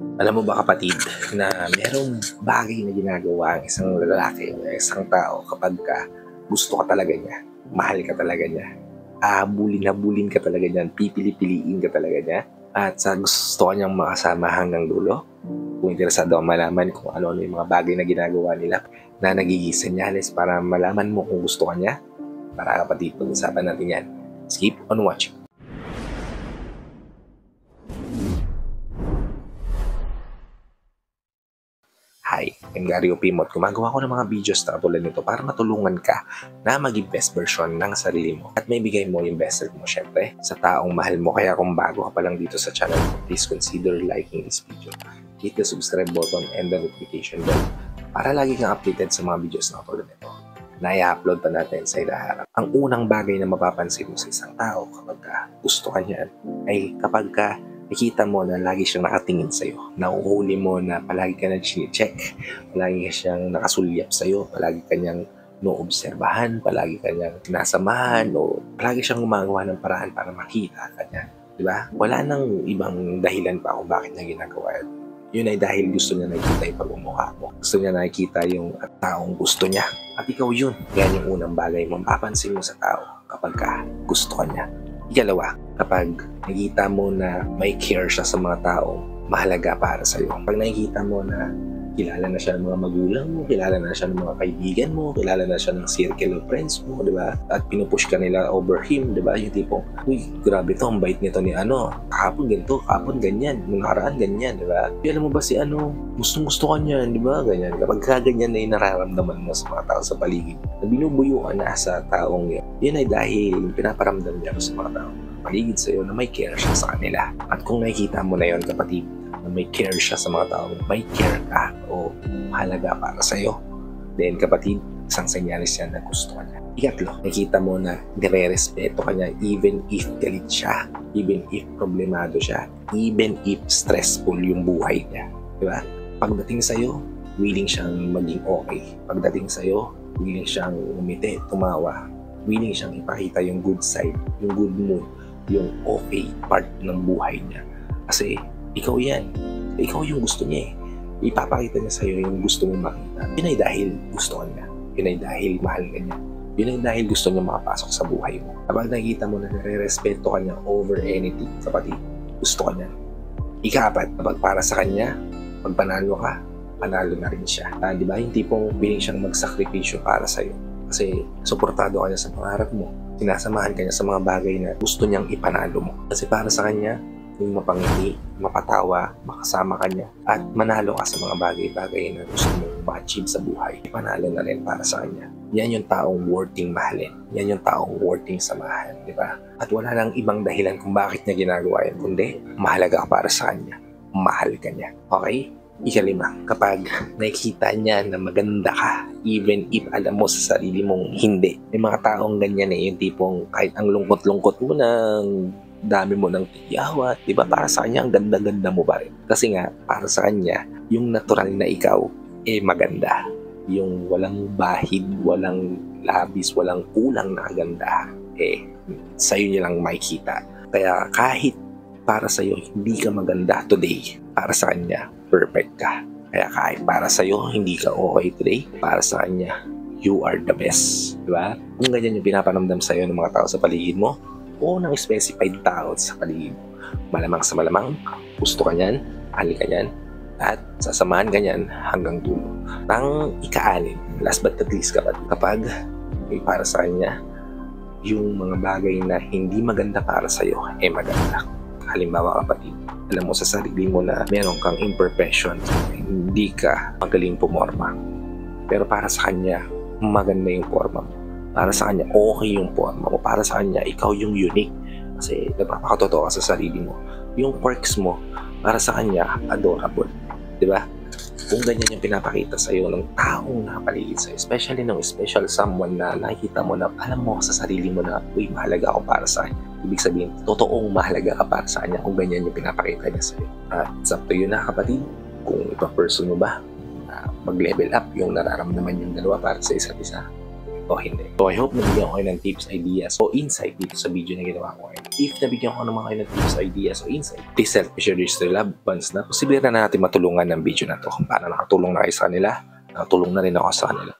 Alam mo ba kapatid, na merong bagay na ginagawa ang isang lalaki o isang tao kapag gusto ka talaga niya, mahal ka talaga niya, habulin ka talaga niyan, pipili-piliin ka talaga niya, at sa gusto ka niyang makasama hanggang dulo. Kung interesado ang malaman kung ano-ano yung mga bagay na ginagawa nila na nagiging senyales para malaman mo kung gusto ka niya, para kapatid, pag-usapan natin yan. Keep on watching. Hi, I'm Gary Opimot. Gumagawa ko ng mga videos na tulad nito para matulungan ka na maging best version ng sarili mo at may bigay mo yung best self mo syempre sa taong mahal mo. Kaya kung bago ka pa lang dito sa channel ko, please consider liking this video. Hit the subscribe button and the notification bell para lagi kang updated sa mga videos na tulad nito na i-upload pa natin sa ilaharap. Ang unang bagay na mapapansin mo sa isang tao kapag gusto ka niyan ay kapag nakita mo na lagi siyang nakatingin sa'yo. Nauhuli mo na palagi ka na chine-check, palagi ka siyang nakasulyap sa'yo, palagi ka niyang noobserbahan, palagi ka niyang sinasamahan, o palagi siyang gumagawa ng paraan para makita ka niya. Diba? Wala nang ibang dahilan pa kung bakit niya ginagawa yun. Yun ay dahil gusto niya nakikita yung pagmumukha mo. Gusto niya nakikita yung taong gusto niya. At ikaw yun. Yan yung unang bagay mo mapapansin mo sa tao kapag gusto ka niya. Ikalawa, kapag nakikita mo na may care siya sa mga taong mahalaga para sa'yo. Pag nakikita mo na kilala na siya ng mga magulang mo, kilala na siya ng mga kaibigan mo, kilala na siya ng circle of friends mo, di ba? At pinupush ka nila over him, di ba? Yung tipong, uy, grabe to, ang bait nito ni kahapon ganito, kahapon ganyan, nung nakaraan ganyan, di ba? Alam mo ba si gustong-gusto ka niyan, di ba? Ganyan. Kapag ganyan na yung nararamdaman mo sa mga tao sa paligid, na binubuyuan na sa taong yun ay dahil pinaparamdam niya sa mga tao paligid sa'yo na may care siya sa kanila. At kung nakikita mo na yun, kapatid, na may care siya sa mga tao, may care ka o mahalaga para sa'yo, then kapatid, isang senyales yan na gusto ka niya. Ikatlo, nakikita mo na nire-respeto ka niya even if galit siya, even if problemado siya, even if stressful yung buhay niya. Diba? Pagdating sa'yo, willing siyang maging okay. Pagdating sa'yo, willing siyang umiti, tumawa, willing siyang ipakita yung good side, yung good mood, yung okay part ng buhay niya. Kasi ikaw yan. Ikaw yung gusto niya eh. Ipapakita niya sa'yo yung gusto mong makita. Yun ay dahil gusto ka niya. Yun ay dahil mahal ka niya. Yun ay dahil gusto niya makapasok sa buhay mo. Kapag nakikita mo na nare-respeto ka niya over anything, kapatid, gusto ka niya. Ika-apat, kapag para sa kanya, pag panalo ka, panalo na rin siya. Di ba? Yung tipong biling siyang magsakripisyo para sa'yo. Kasi suportado ka niya sa pangarap mo. Sinasamahan ka niya sa mga bagay na gusto niyang ipanalo mo. Kasi para sa kanya, yung mapangiti, mapatawa, makasama ka niya, at manalo ka sa mga bagay-bagay na gusto mong ma-achieve sa buhay. Panalo na rin para sa kanya. Yan yung taong worthing mahalin. Yan yung taong worthing samahan, di ba? At wala nang ibang dahilan kung bakit niya ginagawa yan, kundi mahalaga ka para sa kanya. Mahal ka niya. Okay? Ikalima, kapag nakikita niya na maganda ka, even if alam mo sa sarili mong hindi. May mga taong ganyan eh, yung tipong kahit ang lungkot-lungkot mo ng dami mo ng tiyawat, di ba? Para sa kanya, ang ganda-ganda mo pa rin. Kasi nga, para sa kanya, yung natural na ikaw, maganda. Yung walang bahid, walang labis, walang kulang na kagandahan, sa'yo niya lang makikita. Kaya kahit para sa'yo, hindi ka maganda today, para sa kanya, perfect ka. Kaya kahit para sa'yo, hindi ka okay today, para sa kanya, you are the best. Diba? Kung ganyan yung pinaparamdam sa'yo ng mga tao sa paligid mo, o ng specified tao sa paligid mo, malamang sa malamang, gusto ka niyan, ahali ka niyan, at sasamahan ka niyan hanggang dulo. Ang ika-anim, last but not least, kapag may para sa kanya, yung mga bagay na hindi maganda para sa'yo, maganda. Halimbawa kapatid, alam mo sa sarili mo na meron kang imperfection, hindi ka magaling pumorma. Pero para sa kanya, maganda yung forma mo. Para sa kanya, okay yung forma mo. Para sa kanya, ikaw yung unique. Kasi nagpapakatotoo ka sa sarili mo. Yung quirks mo, para sa kanya, adorable. Diba? Kung ganyan yung pinapakita sa'yo ng taong nakapaligid sa'yo, especially ng special someone na nakikita mo na alam mo sa sarili mo na, uy, mahalaga ako para sa kanya. Ibig sabihin, totoong mahalaga ka para sa kanya kung ganyan yung pinapakita niya sa'yo. At it's up to you na kapatid, kung ipa-person mo ba, mag-level up yung nararamdaman yung dalawa para sa isa't isa. o hindi. So I hope nabigyan ko kayo ng tips, ideas, o insight dito sa video na ginawa ko ngayon. If nabigyan ko naman kayo ng tips, ideas, o insight, please help me share this to your loved ones na posible na natin matulungan ng video na to. Para nakatulong na kayo sa kanila, nakatulong na rin ako sa kanila.